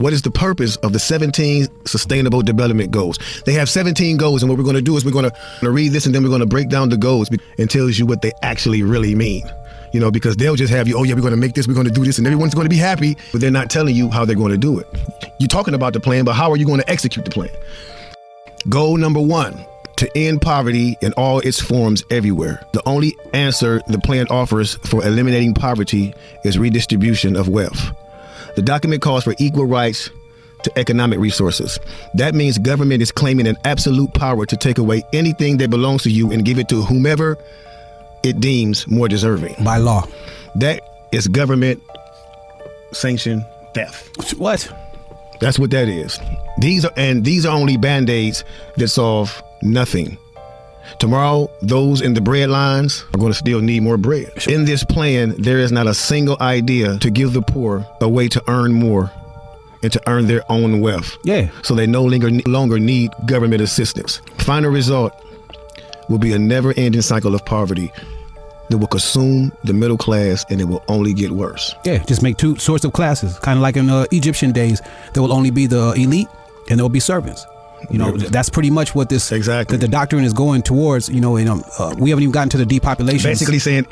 What is the purpose of the 17 Sustainable Development Goals? They have 17 goals, and what we're going to do is we're going to read this, and then we're going to break down the goals and tells you what they actually really mean. You know, because they'll just have you, oh yeah, we're going to make this, we're going to do this, and everyone's going to be happy, but they're not telling you how they're going to do it. You're talking about the plan, but how are you going to execute the plan? Goal number 1, to end poverty in all its forms everywhere. The only answer the plan offers for eliminating poverty is redistribution of wealth. The document calls for equal rights to economic resources. That means government is claiming an absolute power to take away anything that belongs to you and give it to whomever it deems more deserving. By law. That is government sanctioned theft. What? That's what that is. These are only band-aids that solve nothing. Tomorrow, those in the bread lines are going to still need more bread. In this plan, there is not a single idea to give the poor a way to earn more and to earn their own wealth. Yeah. So they no longer need government assistance. Final result will be a never-ending cycle of poverty that will consume the middle class, and it will only get worse. Yeah, just make two sorts of classes, kind of like in Egyptian days. There will only be the elite, and there will be servants. You know, that's pretty much what this the doctrine is going towards. You know, and we haven't even gotten to the depopulation. Basically saying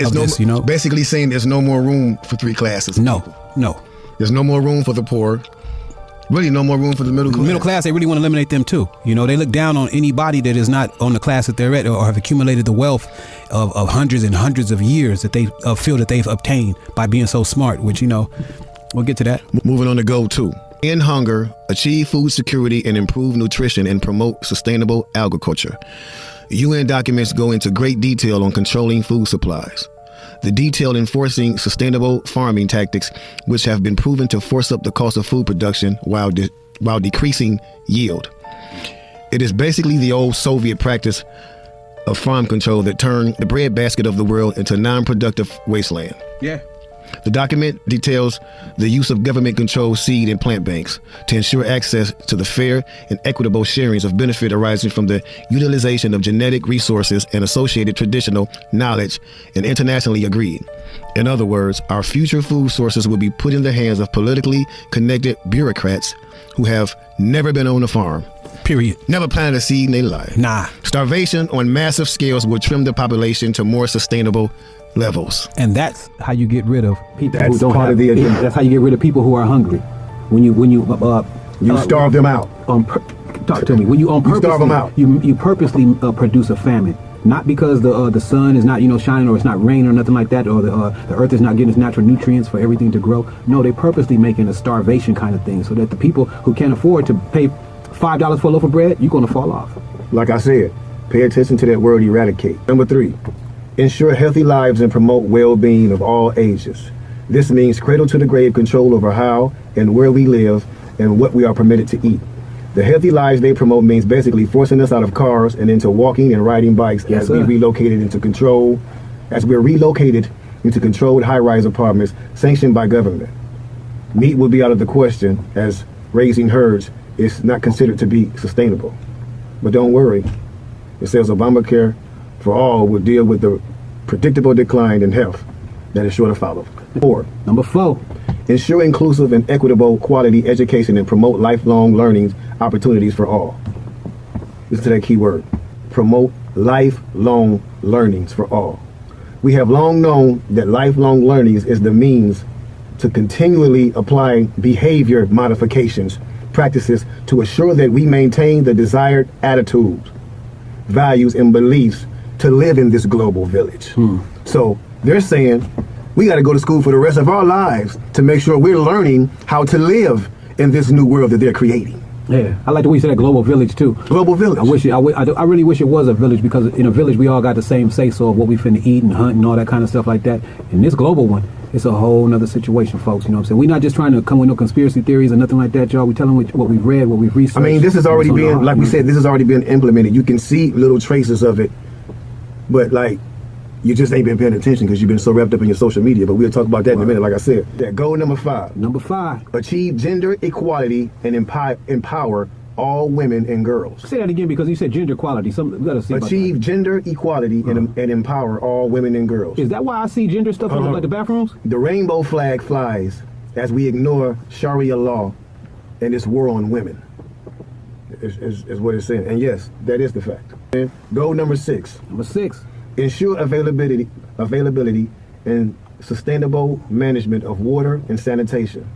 basically saying there's no more room for 3 classes. No. There's no more room for the poor. Really, no more room for the middle class. Middle class, they really want to eliminate them too. You know, they look down on anybody that is not on the class that they're at or have accumulated the wealth of hundreds and hundreds of years that they feel that they've obtained by being so smart, which, you know, we'll get to that. Moving on to goal 2. End hunger, achieve food security, and improve nutrition and promote sustainable agriculture. UN documents go into great detail on controlling food supplies. The detail enforcing sustainable farming tactics, which have been proven to force up the cost of food production while decreasing yield. It is basically the old Soviet practice of farm control that turned the breadbasket of the world into non-productive wasteland. Yeah. The document details the use of government-controlled seed and plant banks to ensure access to the fair and equitable sharings of benefit arising from the utilization of genetic resources and associated traditional knowledge and internationally agreed. In other words, our future food sources will be put in the hands of politically connected bureaucrats who have never been on a farm. Period. Never planted a seed in their life. Nah. Starvation on massive scales will trim the population to more sustainable levels. And that's how you get rid of people That's who don't part have of the agenda. That's how you get rid of people who are hungry. When you starve them out. Talk to me. When you starve them out. You purposely produce a famine, not because the sun is not shining or it's not raining or nothing like that, or the earth is not getting its natural nutrients for everything to grow. No, they purposely making a starvation kind of thing so that the people who can't afford to pay $5 for a loaf of bread, you're going to fall off. Like I said, pay attention to that word eradicate. Number 3, ensure healthy lives and promote well-being of all ages. This means cradle to the grave control over how and where we live and what we are permitted to eat. The healthy lives they promote means basically forcing us out of cars and into walking and riding bikes as we're relocated into controlled high-rise apartments sanctioned by government. Meat will be out of the question as raising herds is not considered to be sustainable. But don't worry, it says Obamacare for all will deal with the predictable decline in health that is sure to follow. Number 4, ensure inclusive and equitable quality education and promote lifelong learning opportunities for all. Listen to that key word. Promote lifelong learnings for all. We have long known that lifelong learnings is the means to continually apply behavior modifications, practices to assure that we maintain the desired attitudes, values, and beliefs to live in this global village. So they're saying we got to go to school for the rest of our lives to make sure we're learning how to live in this new world that they're creating. Yeah, I like the way you said that, global village too. Global village. I really wish it was a village, because in a village we all got the same say-so of what we finna eat and hunt and all that kind of stuff like that. In this global one, it's a whole nother situation, folks. You know what I'm saying? We're not just trying to come with no conspiracy theories or nothing like that, y'all. We telling what we've read, what we've researched. I mean, this has already been, like we said, this has already been implemented. You can see little traces of it, but like, you just ain't been paying attention because you've been so wrapped up in your social media. But we'll talk about that in a minute, like I said. Yeah, goal number 5. Number 5. Achieve gender equality and empower all women and girls. Say that again, because you said gender equality. We gotta see. Achieve gender equality and empower all women and girls. Is that why I see gender stuff in like the bathrooms? The rainbow flag flies as we ignore Sharia law and this war on women. Is what it's saying. And yes, that is the fact. And goal number 6. Number 6. Ensure availability and sustainable management of water and sanitation.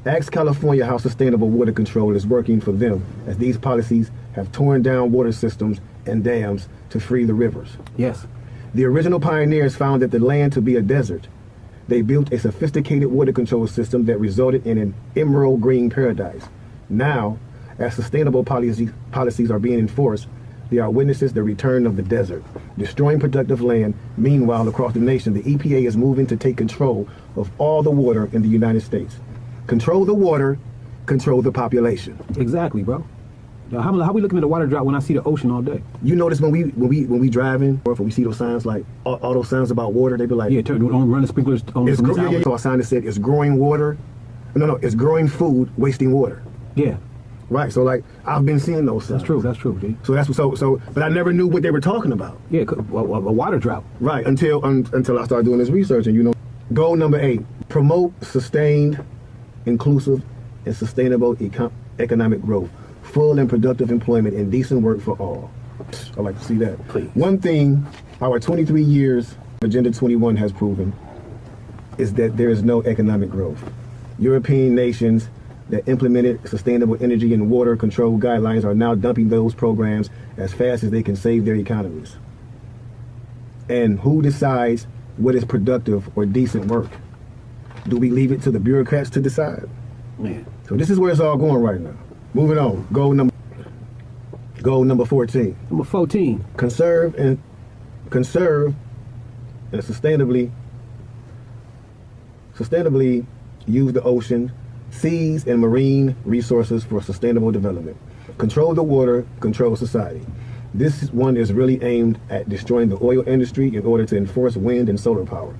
Ask California how sustainable water control is working for them, as these policies have torn down water systems and dams to free the rivers. Yes. The original pioneers found that the land to be a desert. They built a sophisticated water control system that resulted in an emerald green paradise. Now, as sustainable policies are being enforced, they are witnesses the return of the desert, destroying productive land. Meanwhile, across the nation, the EPA is moving to take control of all the water in the United States. Control the water, control the population. Exactly, bro. Now, how we looking at the water drought when I see the ocean all day? You notice when we driving, or if we see those signs like all those signs about water, they be like, Yeah, don't run the sprinklers on it's this hour. So a sign that said it's growing water. No, it's growing food, wasting water. Yeah, Right. So like I've been seeing those signs. that's true, G. So that's but I never knew what they were talking about. Yeah, a water drought. Right, until I started doing this research. And goal number 8, promote sustained, inclusive, and sustainable economic growth, full and productive employment, and decent work for all. I'd like to see that. Please. One thing our 23 years Agenda 21 has proven is that there is no economic growth. European nations that implemented sustainable energy and water control guidelines are now dumping those programs as fast as they can save their economies. And who decides what is productive or decent work? Do we leave it to the bureaucrats to decide? Man. So this is where it's all going right now. Moving on. Goal number 14. Number 14. Conserve and sustainably use the ocean, seas, and marine resources for sustainable development. Control the water, control society. This one is really aimed at destroying the oil industry in order to enforce wind and solar power.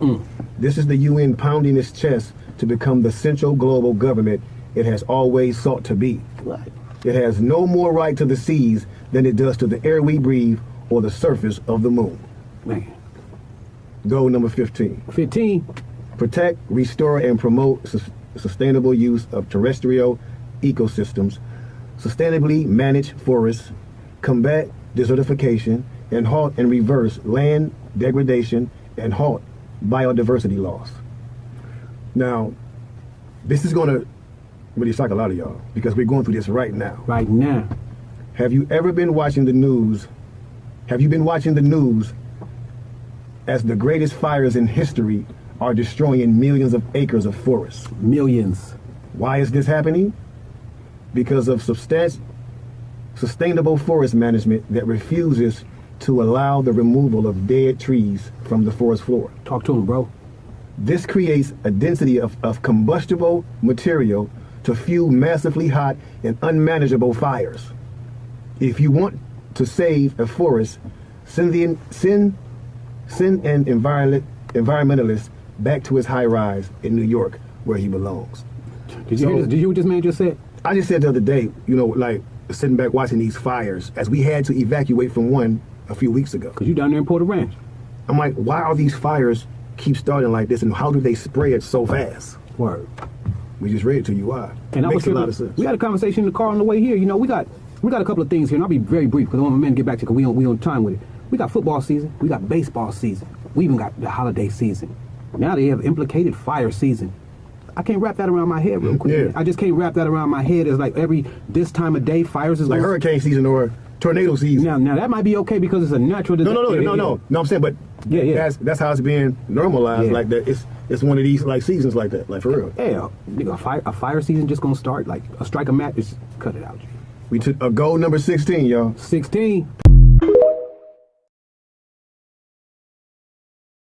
This is the UN pounding its chest to become the central global government it has always sought to be. Right. It has no more right to the seas than it does to the air we breathe or the surface of the moon. Man. Goal number 15. 15. Protect, restore, and promote sustainable use of terrestrial ecosystems, sustainably manage forests, combat desertification, and halt and reverse land degradation, and halt biodiversity loss. Now, this is going to really shock a lot of y'all because we're going through this right now. Right now. Have you ever been watching the news? Have you been watching the news as the greatest fires in history are destroying millions of acres of forests? Millions. Why is this happening? Because of sustainable forest management that refuses to allow the removal of dead trees from the forest floor. Talk to him, bro. This creates a density of combustible material to fuel massively hot and unmanageable fires. If you want to save a forest, send an environmentalist back to his high rise in New York where he belongs. Did you hear what this man just said? I just said the other day, like sitting back watching these fires as we had to evacuate from one a few weeks ago. Because you down there in Porter Ranch. I'm like, why are these fires keep starting like this, and how do they spread so fast? Word. We just read it to you why. And Makes a lot of sense. We had a conversation in the car on the way here. We got a couple of things here, and I'll be very brief because I want my men to get back to it because we on time with it. We got football season. We got baseball season. We even got the holiday season. Now they have implicated fire season. I can't wrap that around my head real quick. Yeah. I just can't wrap that around my head. It's like this time of day, fires is like hurricane season or tornado season. Now that might be okay because it's a natural disaster. No. I'm saying, but that's how it's being normalized. Yeah. Like that, it's one of these like seasons like that, like for real. Yeah, nigga, a fire season just gonna start like a strike a match. Just cut it out. We took a goal number 16, y'all. 16.